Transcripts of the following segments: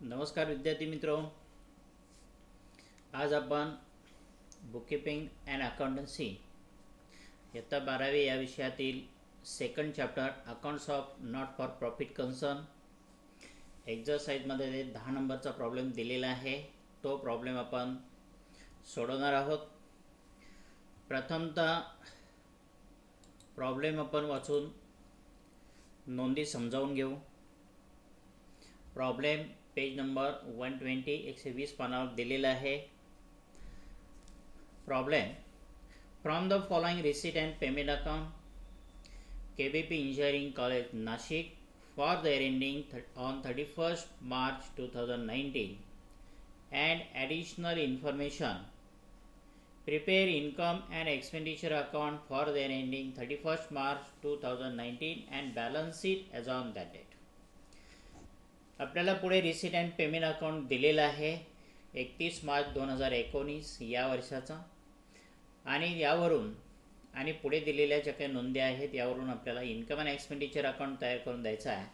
नमस्कार विद्यार्थी मित्रों, आज आपण बुककीपिंग अँड अकाउंटन्सी इयत्ता 12वी या विषयातील second chapter accounts of not for profit concern एक्झरसाइजमध्ये 10 नंबरचा प्रॉब्लेम दिलेला आहे. तो प्रॉब्लेम आपण सोडवणार आहोत. प्रथमतः प्रॉब्लेम आपण वाचून नोंदी समजावून घेऊ. प्रॉब्लेम पेज नंबर 120 120 पानावर दिलेला आहे. Problem from the following receipt and payment account KBP engineering college Nashik for the year ending on 31st March 2019 and additional information. Prepare income and expenditure account for the year ending 31st March 2019 and balance sheet as on that date. आपल्याला पुढे receipt and payment account दिलेला आहे 31 March 2019 या वर्षाचा, आणि यावरून आणि पुढे दिलेल्या ज्या काही नोंदी आहेत यावरून आपल्याला इन्कम अँड एक्सपेंडिचर अकाउंट तयार करून द्यायचा आहे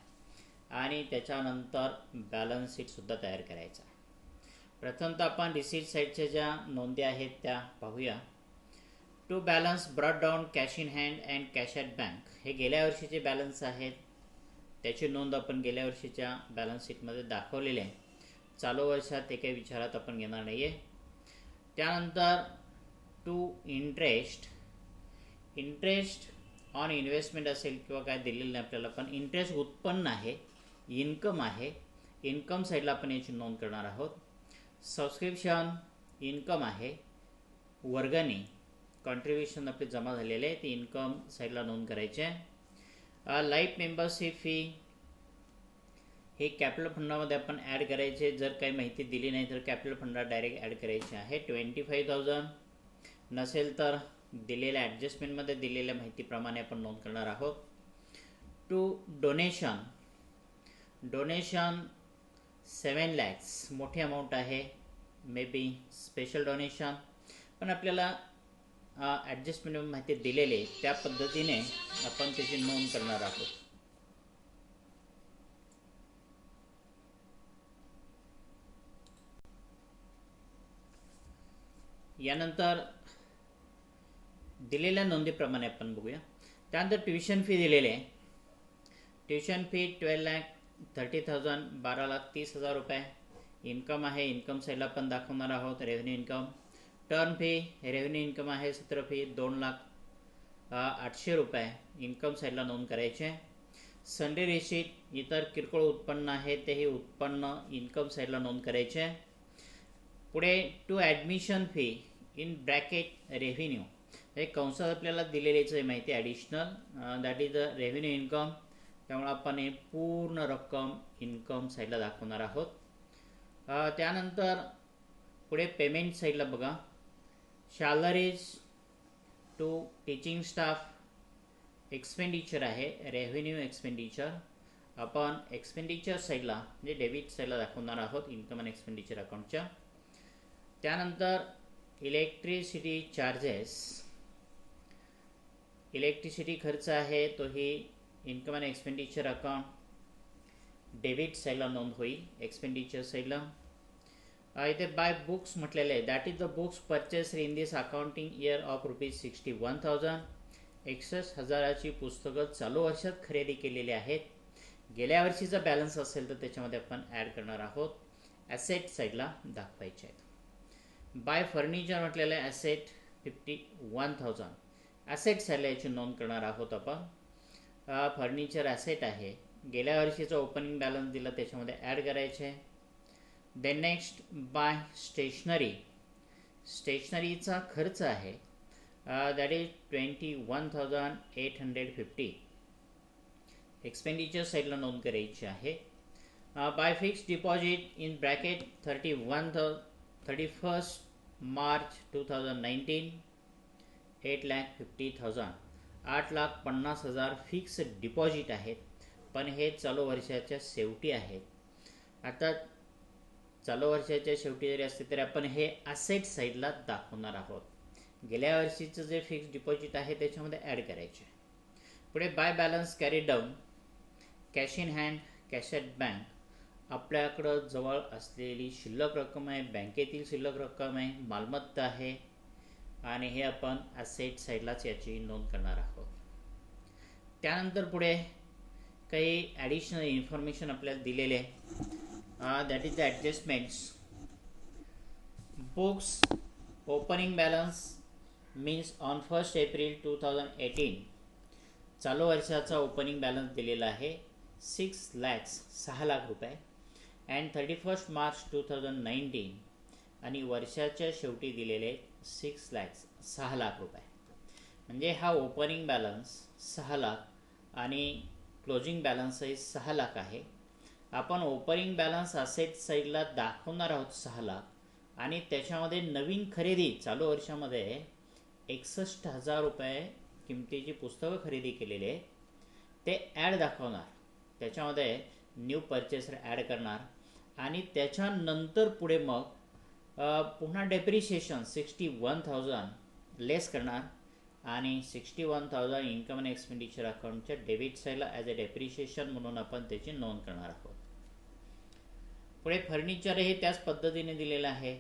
आणि त्याच्यानंतर बॅलन्स शीटसुद्धा तयार करायचा आहे. प्रथमतः आपण रिसीट साईडच्या ज्या नोंदी आहेत त्या पाहूया. To balance brought down cash in hand and cash at bank, हे गेल्या वर्षीचे बॅलन्स आहेत. त्याची नोंद आपण गेल्या वर्षीच्या बॅलन्स शीटमध्ये दाखवलेले आहे. चालू वर्षात ते काही विचारात आपण घेणार नाही आहे. त्यानंतर टू इंटरेस्ट ऑन इन्व्हेस्टमेंट असेल किंवा काय दिलेलं नाही आपल्याला, पण इंटरेस्ट उत्पन्न आहे, इन्कम आहे. इन्कम साईडला आपण याची नोंद करणार आहोत. सबस्क्रिप्शन इन्कम आहे. वर्गणी कॉन्ट्रीब्युशन आपले जमा झालेले आहे, ते इन्कम साईडला नोंद करायचे आहे. लाईफ मेंबरशिप फी हे कॅपिटल फंडामध्ये आपण ॲड करायचे. जर काही माहिती दिली नाही तर कॅपिटल फंडात डायरेक्ट ॲड करायचे आहे. 25,000 नसेल तर दिलेल्या ॲडजस्टमेंटमध्ये दिलेल्या माहितीप्रमाणे आपण नोंद करणार आहोत. टू डोनेशन 7 lakhs मोठी अमाऊंट आहे, मे बी स्पेशल डोनेशन, पण आपल्याला ॲडजस्टमेंट माहिती दिलेली त्या पद्धतीने आपण त्याची नोंद करणार आहोत. यानंतर दिलेल्या नोंदीप्रमाणे आपण बघूया. त्यानंतर ट्युशन फी दिलेली आहे. ट्युशन फी 12,30,000 12,30,000 रुपये. इन्कम आहे, इन्कम साईडला आपण दाखवणार आहोत. Revenue income. Turn fee revenue income आहे. सत्र फी 2,08,000 रुपये इन्कम साईडला नोंद करायचे. संडे रिसीट इतर किरकोळ उत्पन्न आहे, तेही उत्पन्न इन्कम साईडला नोंद करायचे. पुढे to admission fee in bracket revenue, हे कंसात आपल्याला दिलेलीच आहे माहिती additional, that is the revenue income. त्यामुळे आपण हे पूर्ण रक्कम इन्कम साईडला दाखवणार आहोत. त्यानंतर पुढे पेमेंट साईडला बघा. Salaries to teaching staff expenditure आहे, रेव्हेन्यू एक्सपेंडिचर. आपण एक्सपेंडिचर साईडला म्हणजे डेबिट साईडला दाखवणार आहोत इन्कम अँड एक्सपेंडिचर अकाउंटच्या. त्यानंतर इलेक्ट्रिसिटी चार्जेस, इलेक्ट्रिसिटी खर्च आहे, तोही income and expenditure account debit साईडला नोंद होईल एक्सपेंडिचर साईडला. इथे बाय बुक्स म्हटलेले आहे, that is the books purchase in this accounting year of ₹61,000. 61,000ची पुस्तकं चालू वर्षात खरेदी केलेली आहेत. गेल्या वर्षीचा बॅलन्स असेल तर त्याच्यामध्ये आपण ॲड करणार आहोत. ॲसेट साईडला दाखवायचे आहेत. बाय फर्निचर म्हटलेलं आहे ॲसेट 51,000. ॲसेट साईडला याची नोंद करणार आहोत आपण. फर्निचर ॲसेट आहे, गेल्या वर्षीचा ओपनिंग बॅलन्स दिला त्याच्यामध्ये ॲड करायचे. देन नेक्स्ट बाय स्टेशनरीचा खर्च आहे, दॅट इज 21,850 एक्सपेंडिचर साईडला नोंद करायची आहे. By fix deposit in bracket 31st March 2019 8,50,000 8,50,000 fix deposit आहेत, पण हे चालू वर्षाच्या शेवटी आहेत. आता चालू वर्षाच्या शेवटी जरी असते तरी आपण हे ॲसेट साईडला दाखवणार आहोत. गेल्या वर्षीचं जे फिक्स डिपॉझिट आहे त्याच्यामध्ये ॲड करायचे. पुढे by balance carry down cash in hand cash at bank आपल्याकडं जवळ असलेली शिल्लक रक्कम आहे, बँकेतील शिल्लक रक्कम आहे, मालमत्ता आहे आणि हे आपण ॲसेट साईडलाच याची नोंद करणार आहोत. त्यानंतर पुढे काही ॲडिशनल इन्फॉर्मेशन आपल्याला दिलेले आहे. That is the adjustments. Books opening balance means on 1 April 2018 चालू वर्षाचा ओपनिंग बॅलन्स दिलेला आहे 6 लाख रुपये अँड 31 मार्च 2019 आणि वर्षाच्या शेवटी दिलेले 6 लाख रुपये. म्हणजे हा ओपनिंग बॅलन्स 6 लाख आणि क्लोजिंग बॅलन्सही 6 लाख आहे. आपण ओपनिंग बॅलन्स असेट साईडला दाखवणार आहोत 6 लाख आणि त्याच्यामध्ये नवीन खरेदी चालू वर्षामध्ये 61,000 रुपये किमतीची पुस्तकं खरेदी केलेली आहे ते ॲड दाखवणार. त्याच्यामध्ये न्यू परचेसर ॲड करणार आणि त्याच्यानंतर पुढे मग पुन्हा डेप्रिशिएशन 61,000 लेस करणार आणि 61,000 इन्कम अँड एक्सपेंडिचर अकाउंटच्या डेबिट साईडला ॲज अ डेप्रिशिएशन म्हणून आपण त्याची नोंद करणार आहोत. पुढे फर्निचरही त्याच पद्धतीने दिलेलं आहे.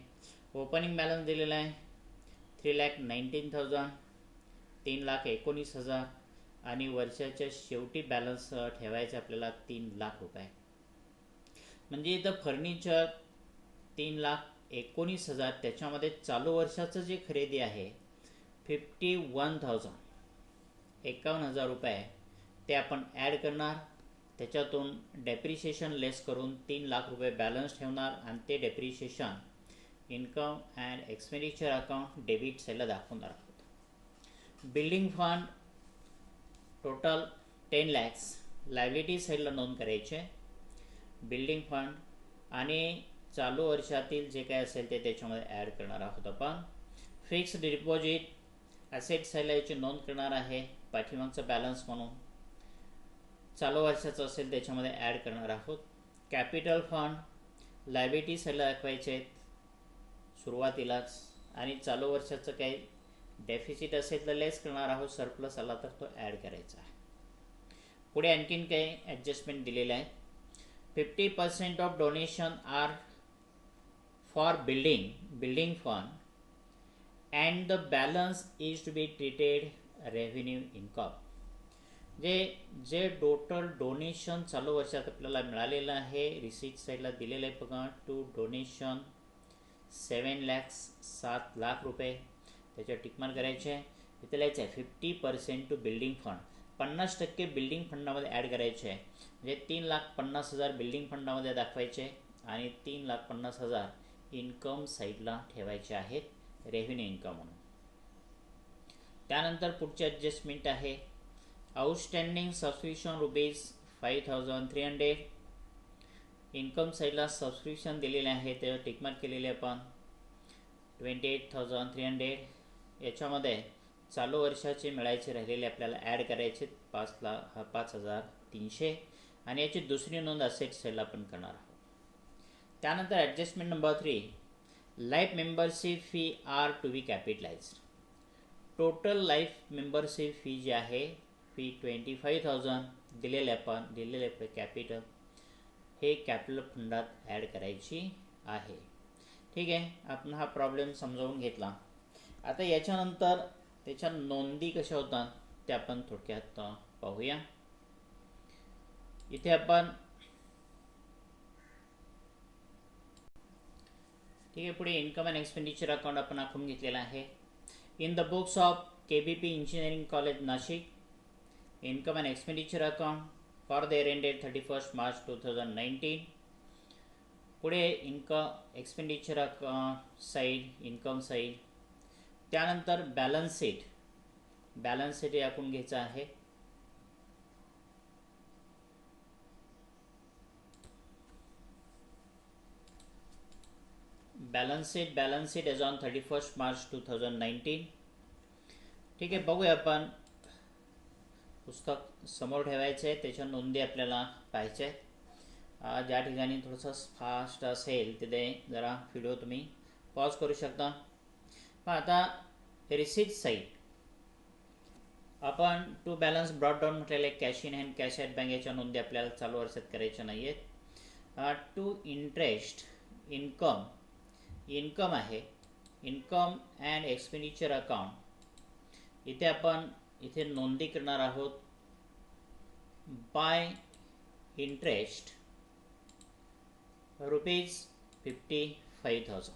ओपनिंग बॅलन्स दिलेला आहे 3,19,000 3,19,000 आणि वर्षाच्या शेवटी बॅलन्स ठेवायचे आपल्याला 3 लाख रुपये. म्हणजे इथं फर्निचर 3,19,000 त्याच्यामध्ये चालू वर्षाचं जे खरेदी आहे 51,000 51,000 रुपये ते आपण ॲड करणार. त्याच्यातून डेप्रिशिएशन लेस करून 3 लाख रुपये बॅलन्स ठेवणार आणि ते depreciation income and expenditure account debit साईडला दाखवणार आहोत. Building fund total 10 lakhs liability साईडला नोंद करायचे. बिल्डिंग फंड आणि चालू वर्षातील जे काय असेल ते त्याच्यामध्ये ॲड करणार आहोत आपण. फिक्स्ड डिपॉझिट ॲसेट साईडला याची नोंद करणार आहे पाठीमागचं बॅलन्स म्हणून. चालू वर्षाचं असेल त्याच्यामध्ये ॲड करणार आहोत. कॅपिटल फंड लायबिलिटी साईडला दाखवायचे आहेत सुरुवातीलाच आणि चालू वर्षाचं काही डेफिसिट असेल तर लेस करणार आहोत. सरप्लस आला तर तो ॲड करायचा आहे. पुढे आणखीन काही ॲडजस्टमेंट दिलेले आहे. 50% of donation are for building fund and the balance is to be treated revenue income. जे टोटल डोनेशन चालू वर्षात आपल्याला मिळालेलं आहे रिसीट साईडला दिलेलं आहे बघा. टू डोनेशन 7 लाख रुपये त्याच्यावर टिकमार्क करायचे आहे. इथे लिहायचं आहे 50% टू बिल्डिंग फंड 50% बिल्डिंग फंडामध्ये ॲड करायचे आहे. म्हणजे 3,50,000 बिल्डिंग फंडामध्ये दाखवायचे आणि 3,50,000 इन्कम साईडला ठेवायचे आहेत रेव्हेन्यू इन्कम म्हणून. त्यानंतर पुढचे ॲडजस्टमेंट आहे आउटस्टँडिंग सबस्क्रिप्शन ₹5,300 इन्कम साईडला सबस्क्रिप्शन दिलेले आहे त्यावर टिकमार्क केलेले आपण 28,300. याच्यामध्ये चालू वर्षाचे मिळायचे राहिलेले आपल्याला ॲड करायचे 5,300 आणि याची दुसरी नोंद असेट साईडला आपण करणार आहोत. त्यानंतर adjustment number 3 life membership fee are to be capitalized. Total life membership fee जी आहे फी 25,000 दिलेले कॅपिटल हे कॅपिटल फंडात ॲड करायची आहे. ठीक आहे, आपण हा प्रॉब्लेम समजावून घेतला. आता याच्यानंतर त्याच्या नोंदी कशा होतात ते आपण थोडक्यात पाहूया. इथे आपण ठीक आहे पुढे इन्कम अँड एक्सपेंडिचर अकाउंट आपण आखून घेतलेला आहे. In the books of KBP engineering college Nashik income and expenditure account for the year ended 31 March 2019. पुढे income expenditure account side income side. त्यानंतर बॅलन्स शीट हे आपण घ्यायचं आहे. Balance sheet as on 31 March 2019. ठीक आहे, बघूया आपण पुस्तक समोर ठेवायचं आहे त्याच्या नोंदी आपल्याला पाहायच्या आहेत. ज्या ठिकाणी थोडंसं फास्ट असेल तिथे जरा व्हिडिओ तुम्ही पॉज करू शकता. पण आता रिसीट साईड आपण टू बॅलन्स ब्रॉड डाऊन म्हटलेले cash in hand cash at bank याच्या नोंदी आपल्याला चालू वर्षात करायच्या नाही आहेत. टू इंटरेस्ट इन्कम आहे, इन्कम अँड एक्सपेंडिचर अकाउंट. इथे नोंदी करणार आहोत बाय इंटरेस्ट ₹55,000.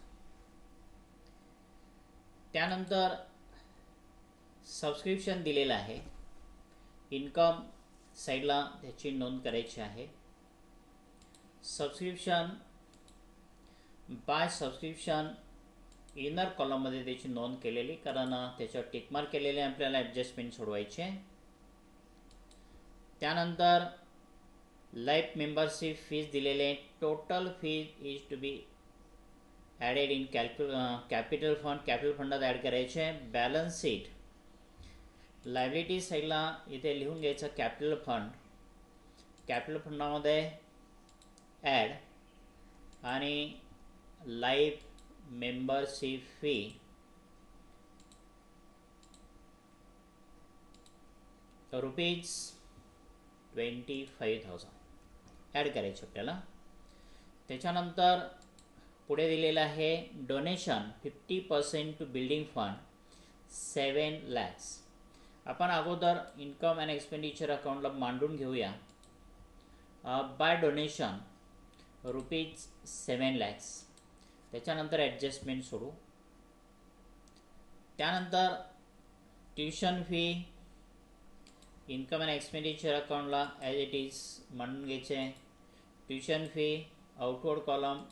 त्यानंतर सबस्क्रिप्शन दिलेलं आहे. इन्कम साईडला त्याची नोंद करायची आहे. बाय सबस्क्रिप्शन इनर कॉलममध्ये त्याची नोंद केलेली, कारण त्याच्यावर टिकमार्क केलेले आपल्याला ॲडजस्टमेंट सोडवायचे. त्यानंतर लाईफ मेंबरशिप फीज दिलेले. Total fees is to be added in capital फंडात ॲड करायचे. बॅलन्स शीट लायबिलिटी साईडला इथे लिहून घ्यायचं कॅपिटल फंडामध्ये ॲड आणि लाईफ मेंबरशिप फी ₹25,000 ॲड करायचे आपल्याला. त्याच्यानंतर पुढे दिलेलं आहे donation 50% to building fund 7 lakhs. आपण अगोदर इन्कम अँड एक्सपेंडिचर अकाउंटला मांडून घेऊया. By donation ₹7 lakhs. त्याच्यानंतर ॲडजस्टमेंट सोडू. त्यानंतर tuition fee income and expenditure अकाउंटला ॲज इट इज मांडून घ्यायचे. Tuition fee outward column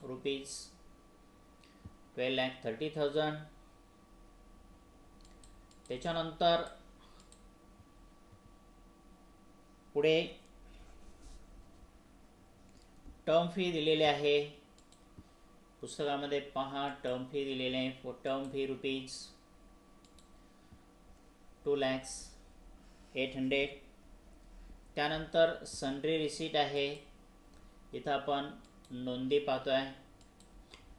₹12,30,000. त्याच्यानंतर पुढे टर्म फी दिलेले आहे. पुस्तकामध्ये पहा टर्म फी दिलेले आहे. Term fee ₹2,08,000. त्यानंतर सन्ड्री रिसीट आहे. इथं आपण नोंदी पाहतो आहे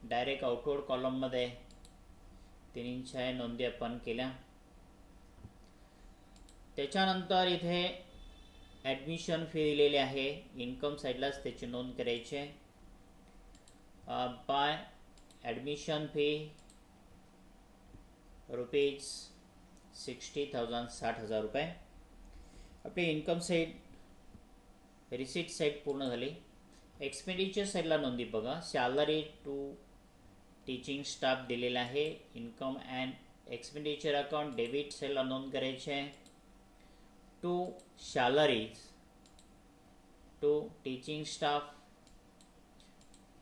डायरेक्ट आउटवर्ड कॉलममध्ये 3 नोंदी आपण केल्या. त्याच्यानंतर इथे ॲडमिशन फी दिलेली आहे. इन्कम साईडलाच त्याची नोंद करायची आहे. By admission fee ₹60,000 ₹60,000. आपली इन्कम साईड रिसीट साईड पूर्ण झाली. एक्सपेंडिचर साईडला नोंदी बघा. सॅलरी टू टीचिंग स्टाफ दिलेला आहे. Income and expenditure account debit साईडला नोंद करायचे आहे. To salaries to teaching staff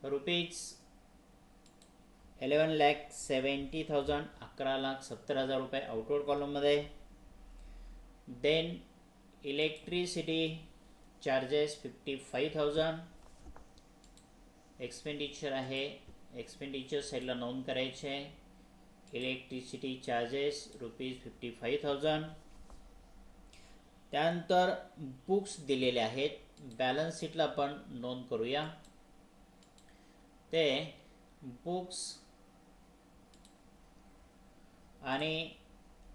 ₹11,70,000 ₹11,70,000 outward कॉलममध्ये. देन इलेक्ट्रिसिटी चार्जेस 55,000 एक्सपेंडिचर आहे. एक्सपेंडिचर साईडला नोंद करायचे. Electricity charges ₹55,000. त्यानंतर बुक्स दिलेले आहेत. बॅलन्स शीटला आपण नोंद करूया. ते बुक्स आणि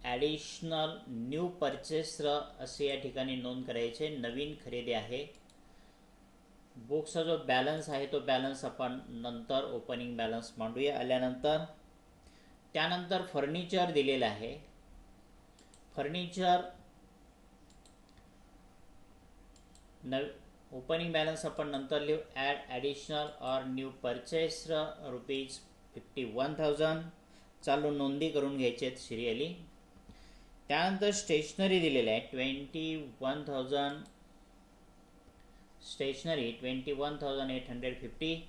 ॲडिशनल न्यू परचेस असे या ठिकाणी नोंद करायचे. नवीन खरेदी आहे. बुक्सचा जो बॅलन्स आहे तो बॅलन्स आपण नंतर ओपनिंग बॅलन्स मांडूया आल्यानंतर. त्यानंतर फर्निचर दिलेलं आहे. फर्निचर ओपनिंग बॅलन्स आपण नंतर लिहू. Additional or new purchase ₹51,000. चालू नोंदी करून घ्यायचे आहेत सिरियली. त्यानंतर स्टेशनरी दिलेलं आहे 21,000. Stationery 21,850.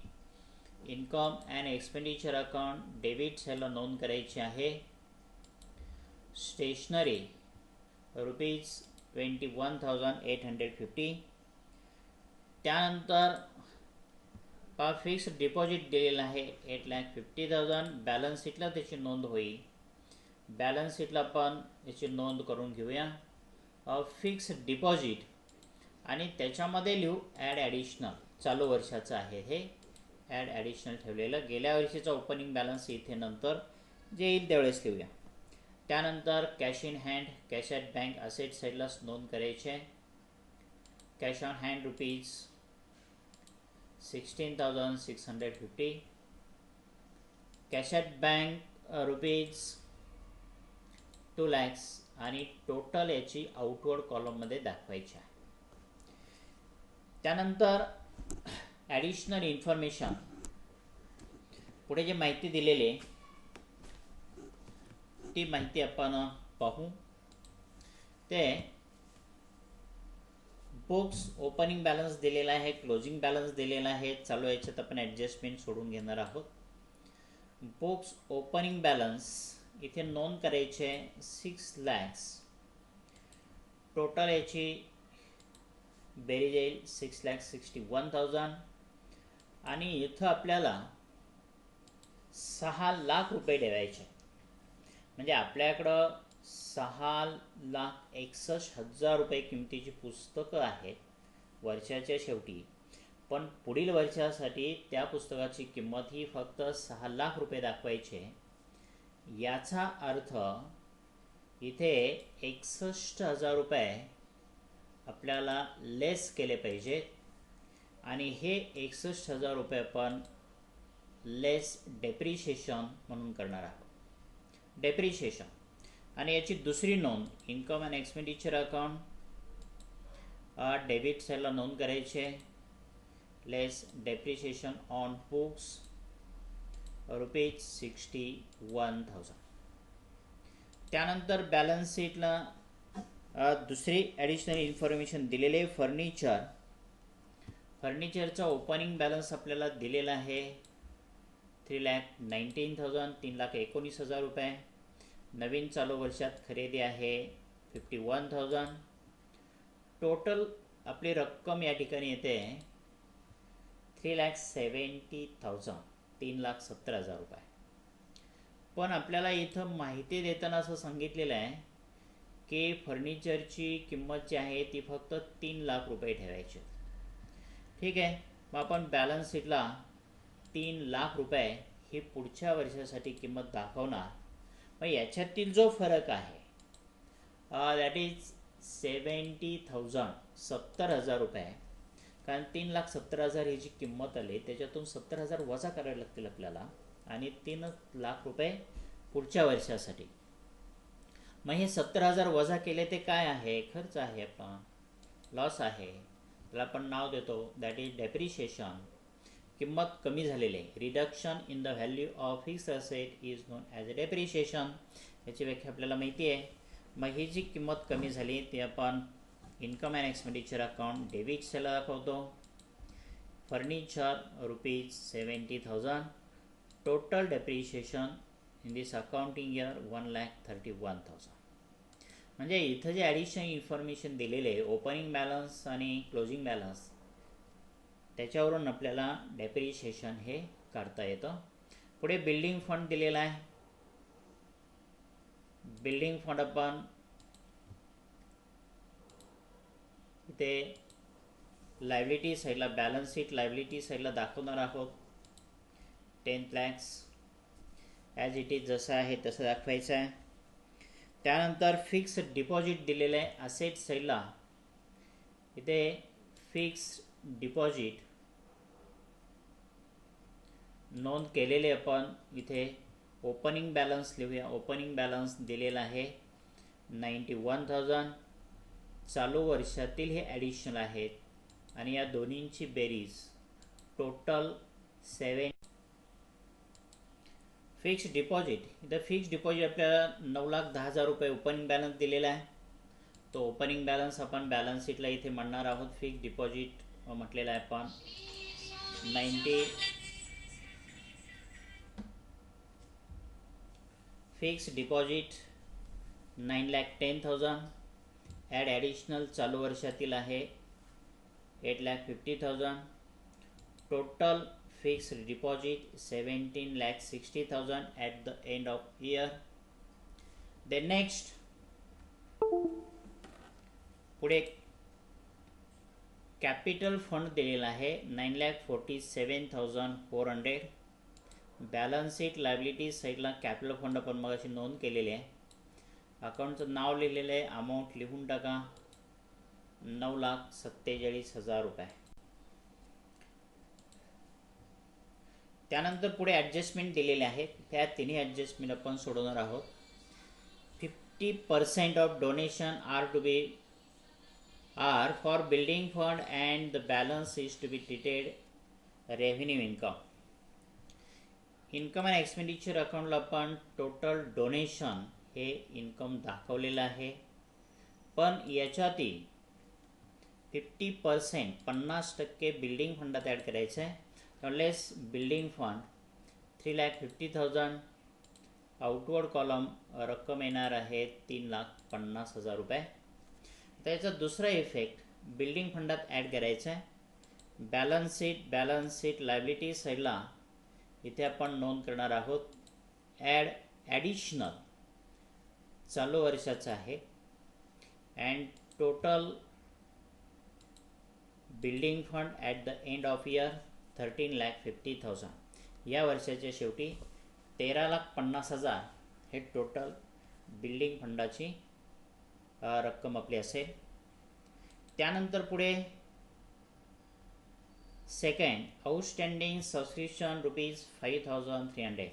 Income and expenditure account debit साईडला नोंद करायची आहे. स्टेशनरी ₹21,850. त्यानंतर फिक्स डिपॉझिट दिलेलं आहे 8,50,000. बॅलन्स शीटला त्याची नोंद होईल. बॅलन्स शीटला आपण याची नोंद करून घेऊया. फिक्स डिपॉझिट आणि त्याच्यामध्ये लिहू ॲडिशनल. चालू वर्षाचं आहे हे. ॲडिशनल ठेवलेलं. गेल्या वर्षीचा ओपनिंग बॅलन्स इथे नंतर जे येईल त्यावेळेस लिहूया. त्यानंतर cash in hand cash at bank asset साईडलाच नोंद करायचे. Cash on hand 16,650. Cash at bank rupees 2 lakhs आणि टोटल याची आउटवर्ड कॉलममध्ये दाखवायची आहे. त्यानंतर ॲडिशनल इन्फॉर्मेशन, पुढे जे माहिती दिलेली आहे ती माहिती आपण पाहू. ते बुक्स ओपनिंग बॅलन्स दिलेला आहे, क्लोजिंग बॅलन्स दिलेला आहे. चालू याच्यात आपण ॲडजस्टमेंट सोडून घेणार आहोत. बुक्स ओपनिंग बॅलन्स इथे नोंद करायचे 6 lakhs. टोटल याची बेरीज येईल 6,61,000 आणि इथं आपल्याला 6 लाख रुपये ठेवायचे. म्हणजे आपल्याकडं 6,61,000 रुपये किमतीची पुस्तकं आहेत वर्षाच्या शेवटी, पण पुढील वर्षासाठी त्या पुस्तकाची किंमत ही फक्त 6 लाख रुपये दाखवायची. याचा अर्थ इथे 61,000 रुपये आपल्याला लेस केले पाहिजेत आणि हे 61,000 रुपये आपण लेस डेप्रिशिएशन म्हणून करणार आहोत. डेप्रिशिएशन. आणि याची दुसरी नोंद income and expenditure account debit साईडला नोंद करायचे. लेस डेप्रिशिएशन ऑन बुक्स रुपीज 61,000. त्यानंतर बॅलन्स शीटला दुसरी ॲडिशनल इन्फॉर्मेशन दिलेले फर्निचर. फर्निचरचा ओपनिंग बॅलन्स आपल्याला दिलेला आहे 3,19,000, 3,19,000 रुपये. नवीन चालू वर्षात खरेदी आहे 51,000. टोटल आपली रक्कम या ठिकाणी येते 3,70,000, 3,70,000 रुपये. पण आपल्याला इथं माहिती देताना असं सांगितलेलं आहे की फर्निचरची किंमत जी आहे ती फक्त 3 लाख रुपये ठेवायची. ठीक आहे, मग आपण बॅलन्स शीटला 3 लाख रुपये ही पुढच्या वर्षासाठी किंमत दाखवणार. मग याच्यातील जो फरक आहे दॅट इज 70,000, 70,000 रुपये. कारण 3,70,000 ही जी किंमत आली त्याच्यातून 70,000 वजा करायला लागतील आपल्याला आणि 3 लाख रुपये पुढच्या वर्षासाठी. मग हे 70,000 वजा केले ते काय आहे? खर्च आहे, आपला लॉस आहे. त्याला आपण नाव देतो दॅट इज डेप्रिशिएशन. किंमत कमी झालेली आहे. Reduction in the value of fixed asset is non as a depreciation. याची व्याख्या आपल्याला माहिती आहे. मग ही जी किंमत कमी झाली ती आपण income and expenditure account debit साईडला दाखवतो. Furniture rupees 70,000. Total depreciation in this accounting year 1,31,000. म्हणजे इथं जे ॲडिशनल इन्फॉर्मेशन दिलेले आहे ओपनिंग बॅलन्स आणि क्लोजिंग बॅलन्स त्याच्यावरून आपल्याला डेप्रिशिएशन हे काढता येतं. पुढे बिल्डिंग फंड दिलेला आहे. बिल्डिंग फंड आपण इथे लायबिलिटी साईडला बॅलन्स शीट लायबिलिटी साईडला दाखवणार आहोत. 10 lakhs ॲज इट इज जसं आहे तसं दाखवायचं आहे. त्यानंतर फिक्स डिपॉझिट दिलेलं आहे असेट साईडला. इथे फिक्स डिपॉझिट नोंद केलेले आपण इथे ओपनिंग बॅलन्स लिहूया. ओपनिंग बॅलन्स दिलेला आहे 91,000. चालू वर्षातील हे ॲडिशनल आहेत आणि या दोन्हींची बेरीज टोटल 7. Fix deposit. इथं फिक्स डिपॉझिट आपल्याला 9,10,000 रुपये ओपनिंग बॅलन्स दिलेला आहे. तो ओपनिंग बॅलन्स आपण बॅलन्स शीटला इथे म्हणणार आहोत. फिक्स डिपॉझिट म्हटलेलं आहे आपण 90. Fix deposit 9,10,000. ॲड ॲडिशनल चालू वर्षातील आहे 8,50,000. Total fixed deposit 17,60,000 at the end of year. Then next पुढे कॅपिटल फंड दिलेला आहे 9,47,400. बॅलन्स शीट लायबिलिटी साईडला कॅपिटल फंड आपण मग अशी नोंद केलेली आहे. अकाउंटचं नाव लिहिलेलं आहे. अमाऊंट लिहून टाका 9,47,000 रुपये. त्यानंतर पुढे ॲडजस्टमेंट दिलेले आहेत, त्या तिन्ही ॲडजस्टमेंट आपण सोडवणार आहोत. 50% of donation are for building fund and the balance is to be treated revenue income. Income and expenditure अकाउंटला आपण टोटल डोनेशन हे इन्कम दाखवलेलं आहे, पण याच्यातील 50% 50% बिल्डिंग फंडात ॲड करायचं आहे. Unless building fund 3,50,000, outward column रक्कम येणार आहे 3,50,000 रुपये. त्याचा दुसरा इफेक्ट बिल्डिंग फंडात ॲड करायचा आहे. बॅलन्स शीट लायबिलिटी साईडला इथे आपण नोंद करणार आहोत. ॲडिशनल चालू वर्षाचं आहे and total building fund at the end of year 13,50,000. या वर्षाच्या शेवटी 13,50,000 हे टोटल बिल्डिंग फंडाची रक्कम आपली असेल. त्यानंतर पुढे सेकंड, आउटस्टँडिंग सबस्क्रिप्शन ₹5,300.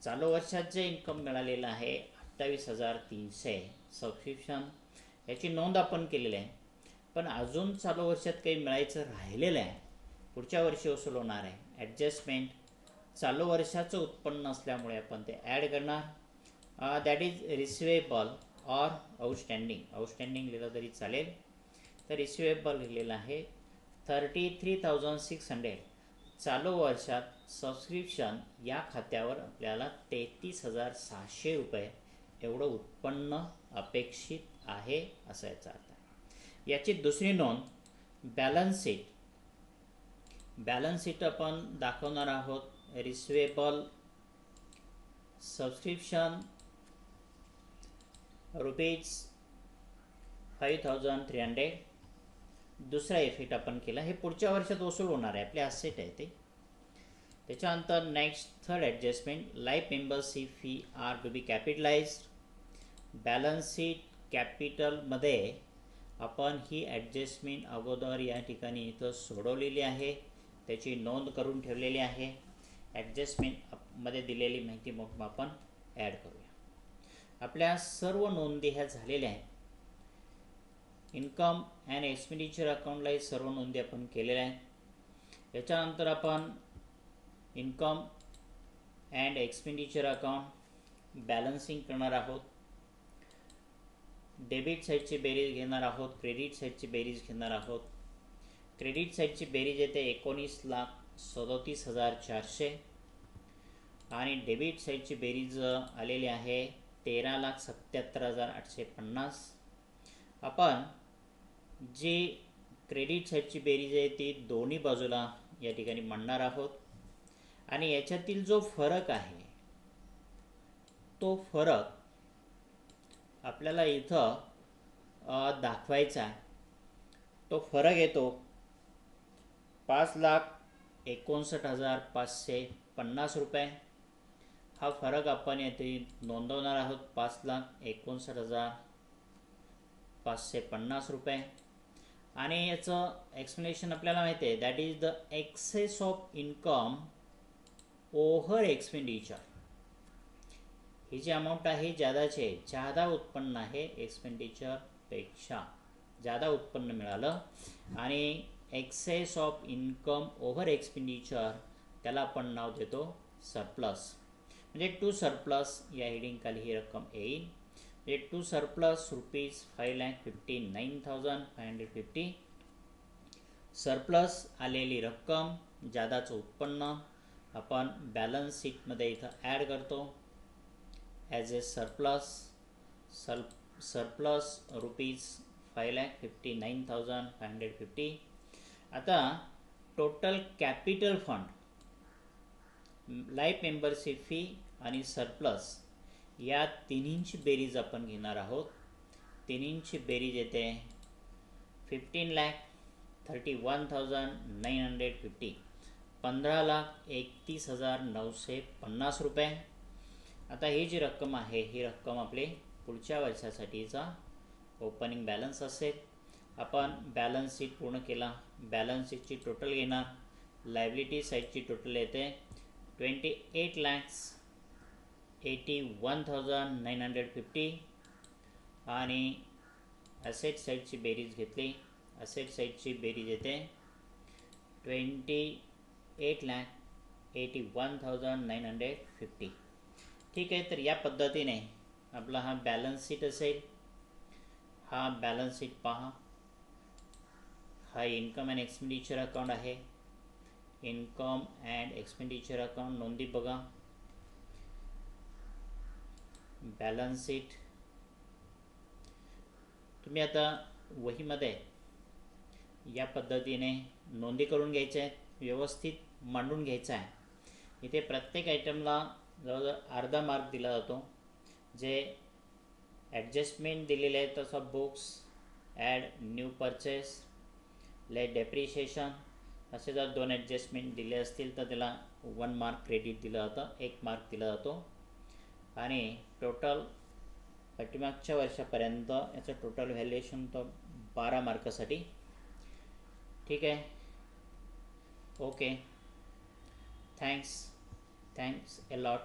चालू वर्षात जे इन्कम मिळालेलं आहे 28,300 सबस्क्रिप्शन, याची नोंद आपण केलेली आहे. पण अजून चालू वर्षात काही मिळायचं राहिलेलं आहे, पुढच्या वर्षी वसूल होणार आहे. ॲडजस्टमेंट चालू वर्षाचं उत्पन्न असल्यामुळे आपण ते ॲड करणार. That is receivable or outstanding लिहिलं तरी चालेल. तर रिसिवेबल लिहिलेलं आहे 33,600. चालू वर्षात सबस्क्रिप्शन या खात्यावर आपल्याला 33,600 रुपये एवढं उत्पन्न अपेक्षित आहे, असं याचा अर्थ आहे. याची दुसरी नोंद बॅलन्स शीट आपण दाखवणार आहोत. Receivable subscription ₹5,300. दुसरा इफेक्ट आपण केला, हे पुढच्या वर्षात वसूल होणार आहे, आपले असेट आहे ते. त्याच्यानंतर next third adjustment, life membership fee are to be capitalized. Balance sheet कॅपिटलमध्ये आपण ही ॲडजस्टमेंट अगोदर या ठिकाणी इथं सोडवलेली आहे, त्याची नोंद करून ठेवलेली आहे. ॲडजस्टमेंटमध्ये दिलेली माहिती मग आपण ॲड करूया. आपल्या सर्व नोंदी ह्या झालेल्या आहेत. इन्कम अँड एक्सपेंडिचर अकाउंटलाही सर्व नोंदी आपण केलेल्या आहेत. याच्यानंतर आपण income and expenditure account balancing करणार आहोत. डेबिट साईडची बेरीज घेणार आहोत, क्रेडिट साईडची बेरीज घेणार आहोत. क्रेडिट साईडची बेरीज येते 19,37,400 आणि डेबिट साईडची बेरीज आलेली आहे 13,77,850. आपण जी क्रेडिट साईडची बेरीज आहे ती दोन्ही बाजूला या ठिकाणी मांडणार आहोत आणि याच्यातील जो फरक आहे तो फरक आपल्याला इथं दाखवायचा आहे. तो फरक येतो 5,59,550 रुपये. हा फरक आपण येथे नोंदवणार आहोत 5,59,550 रुपये. आणि याचं एक्सप्लेनेशन आपल्याला माहिती आहे, that is the excess of income over expenditure. ही जी अमाऊंट आहे जादा उत्पन्न आहे, एक्सपेंडिचरपेक्षा जादा उत्पन्न मिळालं आणि excess of income over expenditure त्याला आपण नाव देतो सरप्लस. म्हणजे टू सरप्लस या हेडिंगखाली ही रक्कम येईल. म्हणजे टू सरप्लस ₹5,59,550. सरप्लस आलेली रक्कम, जादाचं उत्पन्न आपण बॅलन्स शीटमध्ये इथं ॲड करतो ॲज ए सरप्लस ₹5,59,550. आता total capital fund, life membership fee आणि सरप्लस या तिन्हींची बेरीज आपण घेणार आहोत. तिन्हींची बेरीज येते 15,31,950, 15,31,950 रुपये. आता ही जी रक्कम आहे ही रक्कम आपली पुढच्या वर्षासाठीचा ओपनिंग बॅलन्स असेल. आपण बॅलन्स शीट पूर्ण केला, बॅलन्स शीटची टोटल घेणार लायबिलिटी साईडची टोटल येते 28,81,950 आणि ॲसेट साईडची बेरीज घेतली, ॲसेट साईडची बेरीज येते 28,81,950. ठीक आहे. तर या पद्धतीने आपला हा बॅलन्स शीट असेल. हा बॅलन्स शीट पहा. हा इन्कम अँड एक्सपेंडिचर अकाउंट आहे. इन्कम अँड एक्सपेंडिचर अकाउंट नोंदी बघा. बॅलन्स शीट तुम्ही आता वहीमध्ये या पद्धतीने नोंदी करून घ्यायच्या आहेत, व्यवस्थित मांडून घ्यायचं आहे. इथे प्रत्येक आयटमला जवळजवळ अर्धा मार्क दिला जातो. जे ॲडजस्टमेंट दिलेले आहेत तसं books, add new purchase, let depreciation असे जर 2 ॲडजस्टमेंट दिले असतील तर त्याला 1 मार्क क्रेडिट दिलं जातं, 1 मार्क दिला जातो. आणि टोटल पाठीमागच्या वर्षापर्यंत याचं टोटल व्हॅल्युएशन तर 12 मार्कासाठी. ठीक आहे. ओके. Thanks a lot.